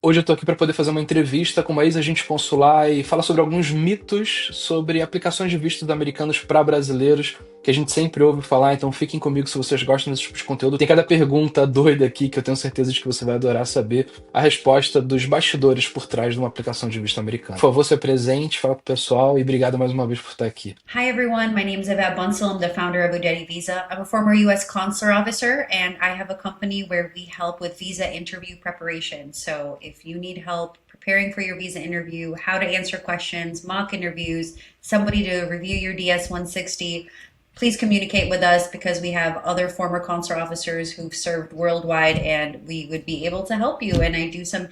Hoje eu tô aqui para poder fazer uma entrevista com uma ex-agente consular e falar sobre alguns mitos sobre aplicações de vistos americanos para brasileiros, que a gente sempre ouve falar, então fiquem comigo se vocês gostam desse tipo de conteúdo. Tem cada pergunta doida aqui que eu tenho certeza de que você vai adorar saber a resposta dos bastidores por trás de uma aplicação de visto americano. Por favor, se presente, fala pro pessoal e obrigado mais uma vez por estar aqui. Hi, everyone. My name is Evat Bunsel. I'm the founder of Udeti Visa. I'm a former U.S. consular officer, and I have a company where we help with visa interview preparation. So, if you need help preparing for your visa interview, how to answer questions, mock interviews, somebody to review your DS 160, please communicate with us because we have other former consular officers who've served worldwide and we would be able to help you. And I do some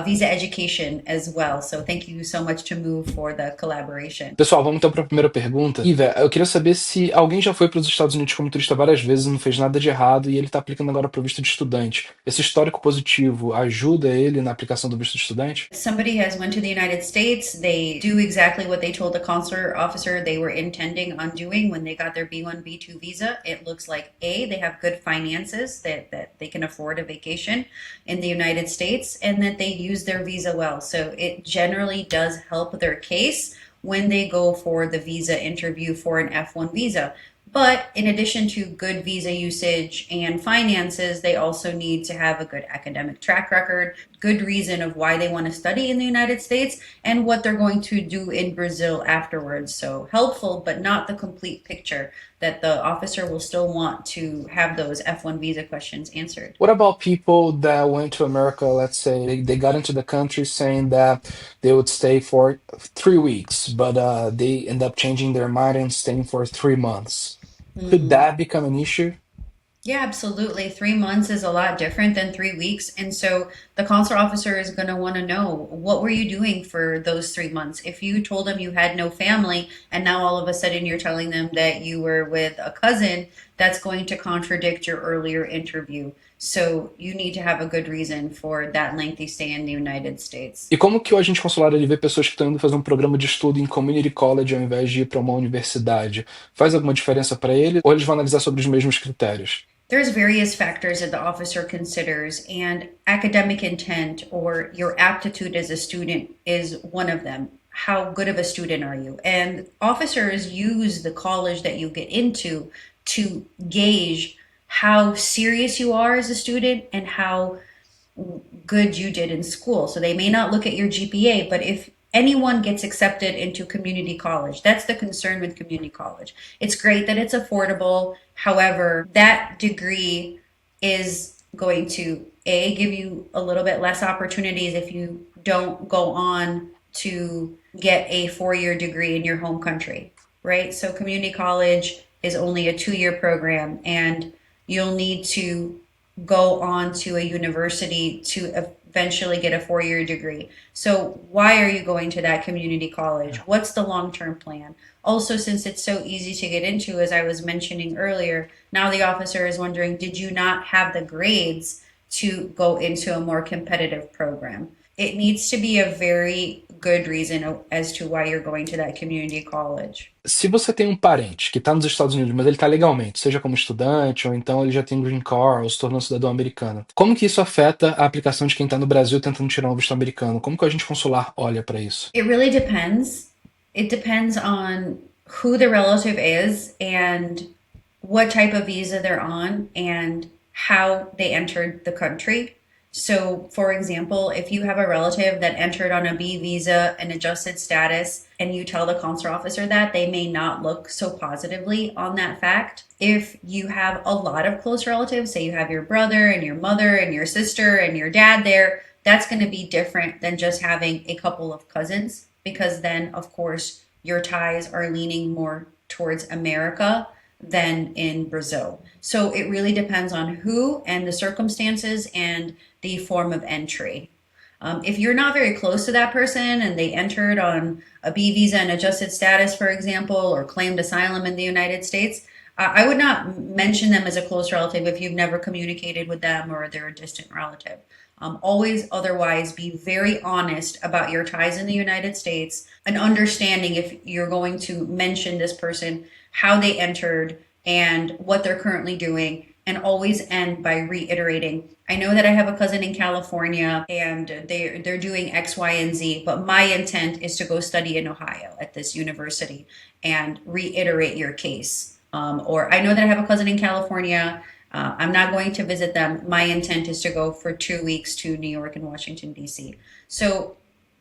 visa education as well. So, thank you so much to Move for the collaboration. Pessoal, vamos então para a primeira pergunta. Iva, eu queria saber se alguém já foi para os Estados Unidos como turista várias vezes e não fez nada de errado e ele está aplicando agora para o visto de estudante. Esse histórico positivo ajuda ele na aplicação do visto de estudante? Somebody has went to the United States, they do exactly what they told the consular officer they were intending on doing when they got their B1 B2 visa. It looks like they have good finances, that they can afford a vacation in the United States, and that they use their visa well. So it generally does help their case when they go for the visa interview for an F1 visa. But in addition to good visa usage and finances, they also need to have a good academic track record, good reason of why they want to study in the United States, and what they're going to do in Brazil afterwards. So helpful, but not the complete picture, that the officer will still want to have those F1 visa questions answered. What about people that went to America, let's say they got into the country saying that they would stay for 3 weeks, but they end up changing their mind and staying for 3 months? Could that become an issue? Yeah, absolutely. 3 months is a lot different than 3 weeks. And so the consular officer is going to want to know, what were you doing for those 3 months? If you told them you had no family and now all of a sudden you're telling them that you were with a cousin, that's going to contradict your earlier interview. So you need to have a good reason for that lengthy stay in the United States. E como que o agente consular ele vê pessoas que estão indo fazer um programa de estudo em community college ao invés de ir para uma universidade? Faz alguma diferença para ele ou eles vão analisar sobre os mesmos critérios? There's various factors that the officer considers, and academic intent or your aptitude as a student is one of them. How good of a student are you? And officers use the college that you get into to gauge how serious you are as a student and how good you did in school. So they may not look at your GPA, but if anyone gets accepted into community college, that's the concern with community college. It's great that it's affordable. However, that degree is going to give you a little bit less opportunities if you don't go on to get a 4 year degree in your home country, right? So community college is only a 2 year program, and you'll need to go on to a university to eventually get a 4 year degree. So, why are you going to that community college? What's the long term plan? Also, since it's so easy to get into, as I was mentioning earlier, now the officer is wondering, did you not have the grades to go into a more competitive program? It needs to be a very good reason as to why you're going to that community college. Se você tem um parente que está nos Estados Unidos, mas ele está legalmente, seja como estudante ou então ele já tem green card ou se tornou cidadão americano, como que isso afeta a aplicação de quem está no Brasil tentando tirar um visto americano? Como que o agente consular olha para isso? It really depends. It depends on who the relative is and what type of visa they're on and how they entered the country. So, for example, if you have a relative that entered on a B visa and adjusted status, and you tell the consular officer that, they may not look so positively on that fact. If you have a lot of close relatives, say you have your brother and your mother and your sister and your dad there, that's going to be different than just having a couple of cousins, because then, of course, your ties are leaning more towards America than in Brazil. So it really depends on who and the circumstances and the form of entry. If you're not very close to that person and they entered on a B visa and adjusted status, for example, or claimed asylum in the United States, I would not mention them as a close relative if you've never communicated with them or they're a distant relative. Always otherwise be very honest about your ties in the United States and understanding if you're going to mention this person, how they entered, and what they're currently doing, and always end by reiterating, I know that I have a cousin in California and they're doing X, Y, and Z, but my intent is to go study in Ohio at this university, and reiterate your case. Or I know that I have a cousin in California. I'm not going to visit them. My intent is to go for 2 weeks to New York and Washington, D.C. So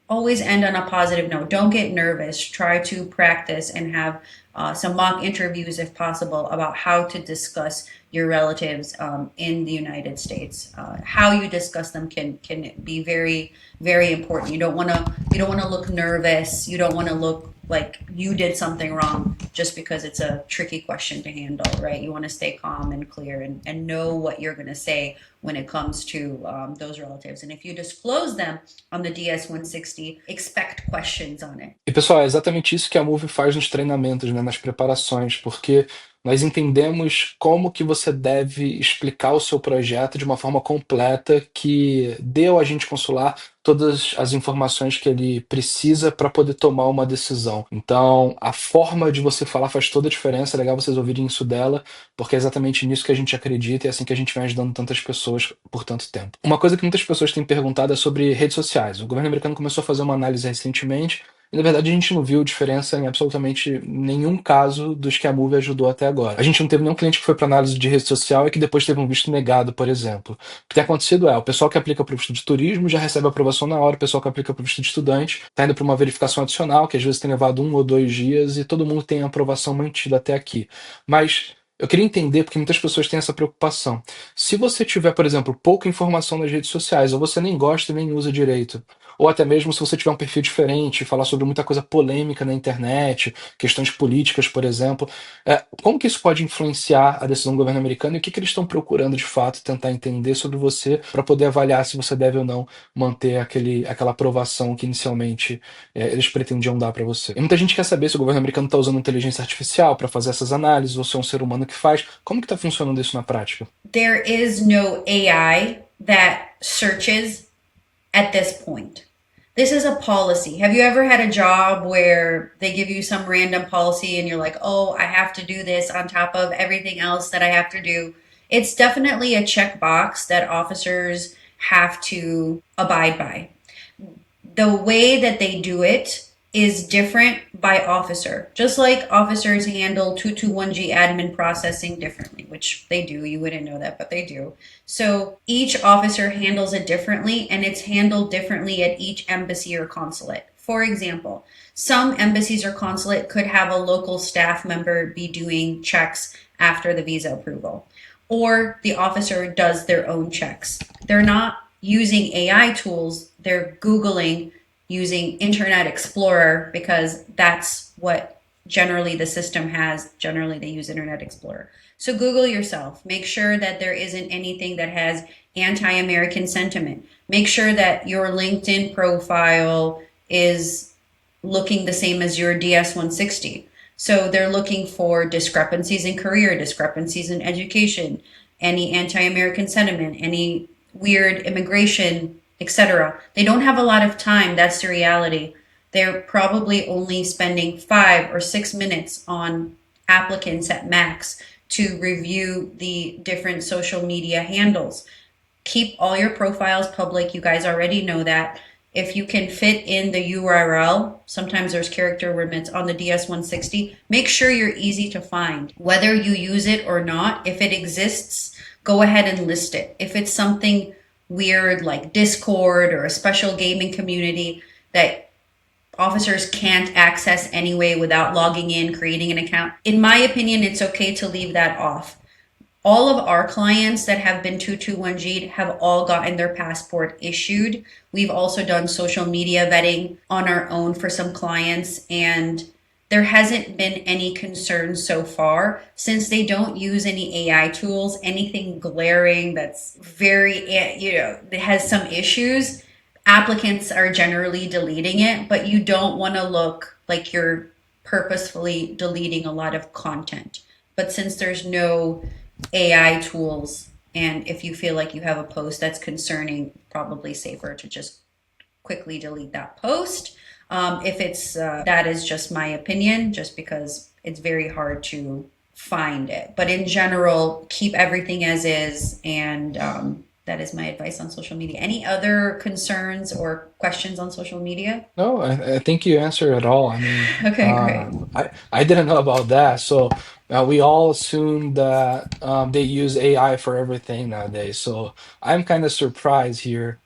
always end on a positive note. Don't get nervous. Try to practice and have some mock interviews, if possible, about how to discuss your relatives in the United States. How you discuss them can be very, very important. You don't want to look nervous. You don't want to look like you did something wrong just because it's a tricky question to handle, right? You want to stay calm and clear, and know what you're going to say when it comes to those relatives. And if you disclose them on the DS-160, expect questions on it. E pessoal, é exatamente isso que a Move faz nos treinamentos, né, nas preparações, porque nós entendemos como que você deve explicar o seu projeto de uma forma completa que dê ao agente consular todas as informações que ele precisa para poder tomar uma decisão. Então, a forma de você falar faz toda a diferença. É legal vocês ouvirem isso dela, porque é exatamente nisso que a gente acredita e é assim que a gente vem ajudando tantas pessoas por tanto tempo. Uma coisa que muitas pessoas têm perguntado é sobre redes sociais. O governo americano começou a fazer uma análise recentemente e, na verdade, a gente não viu diferença em absolutamente nenhum caso dos que a Move ajudou até agora. A gente não teve nenhum cliente que foi para análise de rede social e que depois teve um visto negado, por exemplo. O que tem acontecido é, o pessoal que aplica para o visto de turismo já recebe a aprovação na hora, o pessoal que aplica para o visto de estudante está indo para uma verificação adicional, que às vezes tem levado 1 ou 2 dias, e todo mundo tem a aprovação mantida até aqui. Mas eu queria entender, porque muitas pessoas têm essa preocupação. Se você tiver, por exemplo, pouca informação nas redes sociais, ou você nem gosta e nem usa direito, ou até mesmo se você tiver um perfil diferente, falar sobre muita coisa polêmica na internet, questões políticas, por exemplo, como que isso pode influenciar a decisão do governo americano e o que que eles estão procurando de fato tentar entender sobre você para poder avaliar se você deve ou não manter aquela aprovação que inicialmente eles pretendiam dar para você. E muita gente quer saber se o governo americano está usando inteligência artificial para fazer essas análises ou se é um ser humano que faz. Como que está funcionando isso na prática? There is no AI that searches at this point. This is a policy. Have you ever had a job where they give you some random policy and you're like, oh, I have to do this on top of everything else that I have to do? It's definitely a checkbox that officers have to abide by. The way that they do it is different by officer. Just like officers handle 221G admin processing differently, which they do. You wouldn't know that, but they do. So each officer handles it differently, and it's handled differently at each embassy or consulate. For example, some embassies or consulate could have a local staff member be doing checks after the visa approval, or the officer does their own checks. They're not using AI tools, they're Googling using Internet Explorer because that's what generally the system has. Generally, they use Internet Explorer. So Google yourself. Make sure that there isn't anything that has anti-American sentiment. Make sure that your LinkedIn profile is looking the same as your DS-160. So they're looking for discrepancies in career, discrepancies in education, any anti-American sentiment, any weird immigration, etc. They don't have a lot of time. That's the reality. They're probably only spending 5 or 6 minutes on applicants at max to review the different social media handles. Keep all your profiles public. You guys already know that. If you can fit in the URL, sometimes there's character limits on the DS-160, make sure you're easy to find. Whether you use it or not, if it exists, go ahead and list it. If it's something weird like Discord or a special gaming community that officers can't access anyway without logging in, creating an account, in my opinion, it's okay to leave that off. All of our clients that have been 221G'd have all gotten their passport issued. We've also done social media vetting on our own for some clients, and there hasn't been any concerns so far since they don't use any AI tools, anything glaring that's very, that has some issues. Applicants are generally deleting it, but you don't want to look like you're purposefully deleting a lot of content. But since there's no AI tools, and if you feel like you have a post that's concerning, probably safer to just quickly delete that post. If it's that is just my opinion, just because it's very hard to find it. But in general, keep everything as is. And that is my advice on social media. Any other concerns or questions on social media? No, I think you answered it all. I mean, Okay, great. I didn't know about that. So we all assume that they use AI for everything nowadays. So I'm kind of surprised here.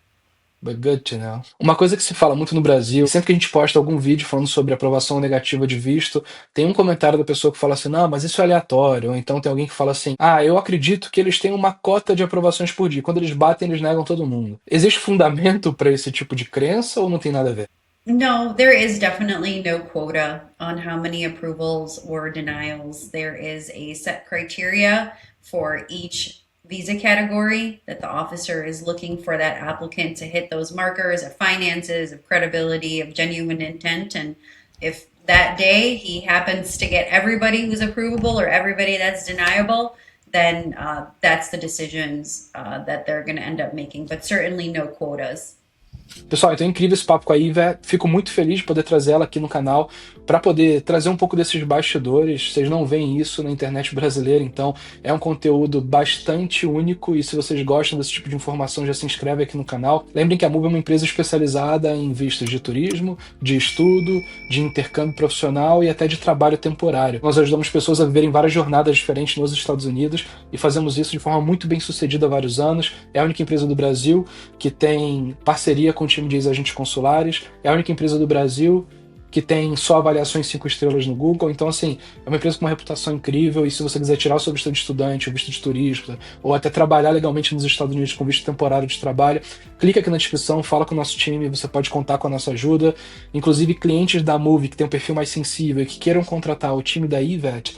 But good to know. Uma coisa que se fala muito no Brasil, sempre que a gente posta algum vídeo falando sobre aprovação negativa de visto, tem um comentário da pessoa que fala assim, não, mas isso é aleatório. Ou então tem alguém que fala assim, ah, eu acredito que eles têm uma cota de aprovações por dia. Quando eles batem, eles negam todo mundo. Existe fundamento para esse tipo de crença ou não tem nada a ver? No, there is definitely no quota on how many approvals or denials. There is a set criteria for each visa category that the officer is looking for that applicant to hit those markers of finances, of credibility, of genuine intent. And if that day he happens to get everybody who's approvable or everybody that's deniable, then that's the decisions that they're going to end up making, but certainly no quotas. Pessoal, então é incrível esse papo com a Iva. Fico muito feliz de poder trazer ela aqui no canal para poder trazer um pouco desses bastidores. Vocês não veem isso na internet brasileira, então é um conteúdo bastante único. E se vocês gostam desse tipo de informação, já se inscreve aqui no canal. Lembrem que a Move é uma empresa especializada em vistos de turismo, de estudo, de intercâmbio profissional e até de trabalho temporário. Nós ajudamos pessoas a viverem várias jornadas diferentes nos Estados Unidos e fazemos isso de forma muito bem sucedida há vários anos. É a única empresa do Brasil que tem parceria com o time de ex-agentes consulares, é a única empresa do Brasil que tem só avaliações 5 estrelas no Google. Então, assim, é uma empresa com uma reputação incrível e se você quiser tirar o seu visto de estudante, o visto de turista, ou até trabalhar legalmente nos Estados Unidos com visto temporário de trabalho, clica aqui na descrição, fala com o nosso time, você pode contar com a nossa ajuda. Inclusive, clientes da Move que tem um perfil mais sensível e que queiram contratar o time da IVET,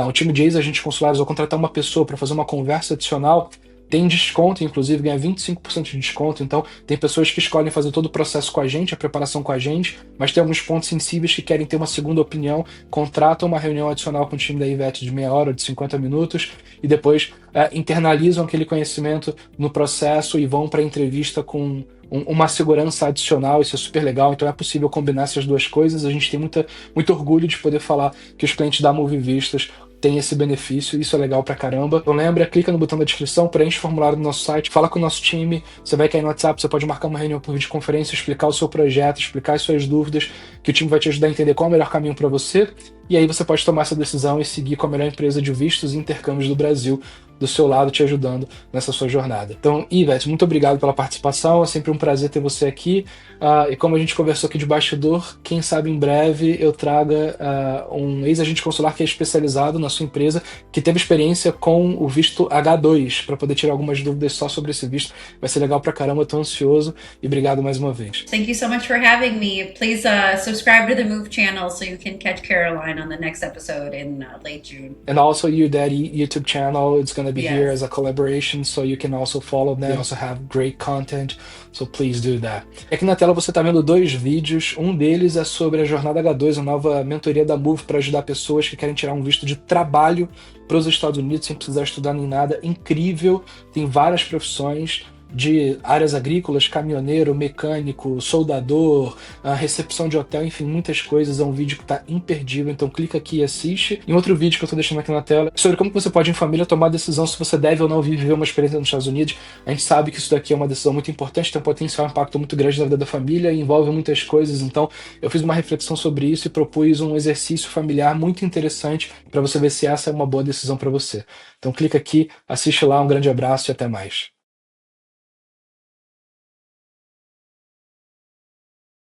o time de ex-agentes consulares, ou contratar uma pessoa para fazer uma conversa adicional, tem desconto, inclusive ganha 25% de desconto. Então tem pessoas que escolhem fazer todo o processo com a gente, a preparação com a gente, mas tem alguns pontos sensíveis que querem ter uma segunda opinião, contratam uma reunião adicional com o time da Ivete de meia hora ou de 50 minutos e depois internalizam aquele conhecimento no processo e vão para a entrevista com uma segurança adicional. Isso é super legal, então é possível combinar essas duas coisas. A gente tem muito orgulho de poder falar que os clientes da Move Vistos tem esse benefício, isso é legal pra caramba. Então lembra, clica no botão da descrição, preenche o formulário do nosso site, fala com o nosso time, você vai cair no WhatsApp, você pode marcar uma reunião por videoconferência, explicar o seu projeto, explicar as suas dúvidas, que o time vai te ajudar a entender qual é o melhor caminho para você, e aí você pode tomar essa decisão e seguir com a melhor empresa de vistos e intercâmbios do Brasil, do seu lado, te ajudando nessa sua jornada. Então, Ivete, muito obrigado pela participação, é sempre um prazer ter você aqui, e como a gente conversou aqui de bastidor, quem sabe em breve eu traga um ex-agente consular que é especializado na sua empresa, que teve experiência com o visto H2, para poder tirar algumas dúvidas só sobre esse visto. Vai ser legal pra caramba, eu tô ansioso, e obrigado mais uma vez. Thank you so much for having me. Please subscribe to the Move channel so you can catch Caroline on the next episode in late June. And also your daddy YouTube channel, it's going to be Yes. here as a collaboration, so you can also follow them. They also have great content, so please do that. Aqui na tela você está vendo dois vídeos, um deles é sobre a Jornada H2, a nova mentoria da Move para ajudar pessoas que querem tirar um visto de trabalho para os Estados Unidos sem precisar estudar nem nada. Incrível, tem várias profissões de áreas agrícolas, caminhoneiro, mecânico, soldador, recepção de hotel, enfim, muitas coisas. É um vídeo que tá imperdível, então clica aqui e assiste. E outro vídeo que eu tô deixando aqui na tela sobre como você pode em família tomar a decisão se você deve ou não viver uma experiência nos Estados Unidos. A gente sabe que isso daqui é uma decisão muito importante, tem um potencial impacto muito grande na vida da família e envolve muitas coisas, então eu fiz uma reflexão sobre isso e propus um exercício familiar muito interessante para você ver se essa é uma boa decisão para você. Então clica aqui, assiste lá, um grande abraço e até mais.